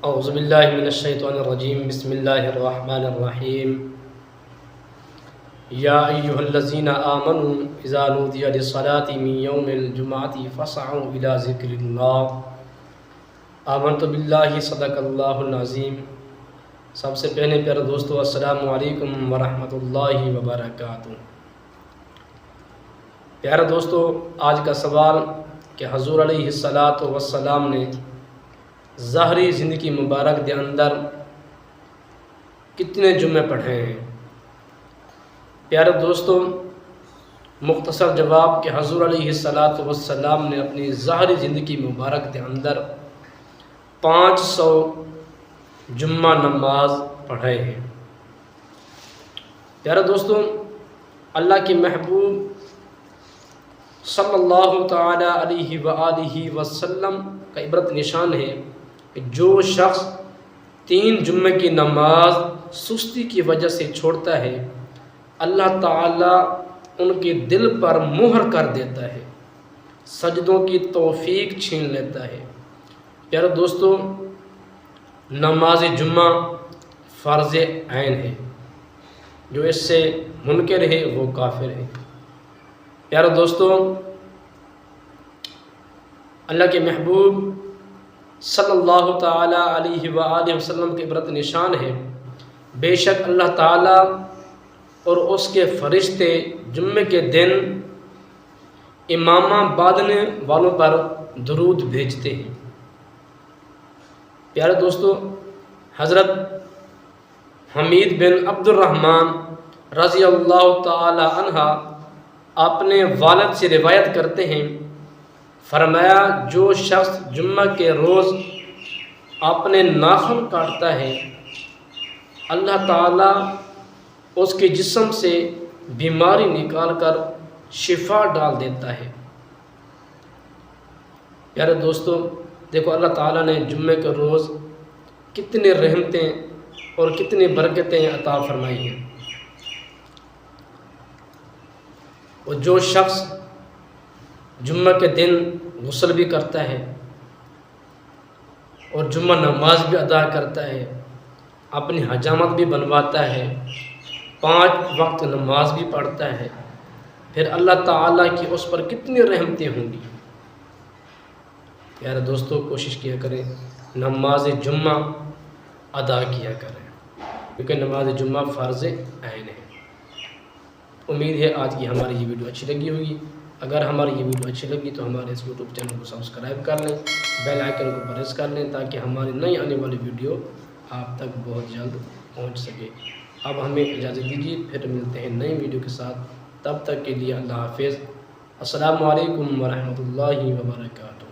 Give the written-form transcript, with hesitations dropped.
اعوذ باللہ من الشیطان الرجیم بسم اللہ الرحمن الرحیم یا ایہا الذین آمنوا اذا نودی للصلاة من یوم الجمعۃ فاسعوا الی ذکر اللہ آمنت باللہ صدق اللہ العظیم۔ سب سے پہلے پیارے دوستو السلام علیکم ورحمۃ اللہ وبرکاتہ۔ پیارے دوستو، آج کا سوال کہ حضور علیہ السلام نے ظاہری زندگی مبارک دے اندر کتنے جمعے پڑھے ہیں؟ پیارے دوستو، مختصر جواب کہ حضور علیہ السلام نے اپنی ظاہری زندگی مبارک دے اندر 500 جمعہ نماز پڑھے ہیں۔ پیارے دوستو، اللہ کے محبوب صلی اللہ تعالی علیہ وآلہ وسلم کا عبرت نشان ہے کہ جو شخص 3 جمعے کی نماز سستی کی وجہ سے چھوڑتا ہے، اللہ تعالیٰ ان کے دل پر مہر کر دیتا ہے، سجدوں کی توفیق چھین لیتا ہے۔ پیارے دوستو، نماز جمعہ فرض عین ہے، جو اس سے منکر ہے وہ کافر ہے۔ پیارے دوستو، اللہ کے محبوب صلی اللہ تعالی علیہ وآلہ وسلم کے عبرت نشان ہے، بے شک اللہ تعالیٰ اور اس کے فرشتے جمعے کے دن امامہ باندھنے والوں پر درود بھیجتے ہیں۔ پیارے دوستو، حضرت حمید بن عبد الرحمن رضی اللہ تعالی عنہ اپنے والد سے روایت کرتے ہیں، فرمایا جو شخص جمعہ کے روز اپنے ناخن کاٹتا ہے، اللہ تعالیٰ اس کے جسم سے بیماری نکال کر شفا ڈال دیتا ہے۔ پیارے دوستو، دیکھو اللہ تعالیٰ نے جمعے کے روز کتنے رحمتیں اور کتنی برکتیں عطا فرمائی ہیں۔ اور جو شخص جمعہ کے دن غسل بھی کرتا ہے اور جمعہ نماز بھی ادا کرتا ہے، اپنی حجامت بھی بنواتا ہے، 5 وقت نماز بھی پڑھتا ہے، پھر اللہ تعالیٰ کی اس پر کتنی رحمتیں ہوں گی۔ پیارے دوستو، کوشش کیا کریں نماز جمعہ ادا کیا کریں، کیونکہ نماز جمعہ فرض عین ہے۔ امید ہے آج کی ہماری یہ ویڈیو اچھی لگی ہوگی۔ اگر ہماری یہ ویڈیو اچھی لگی تو ہمارے اس یوٹیوب چینل کو سبسکرائب کر لیں، بیل آئیکن کو پریس کر لیں تاکہ ہماری نئی آنے والی ویڈیو آپ تک بہت جلد پہنچ سکے۔ اب ہمیں اجازت دیجیے، پھر ملتے ہیں نئی ویڈیو کے ساتھ، تب تک کے لیے اللہ حافظ۔ السلام علیکم ورحمۃ اللہ وبرکاتہ۔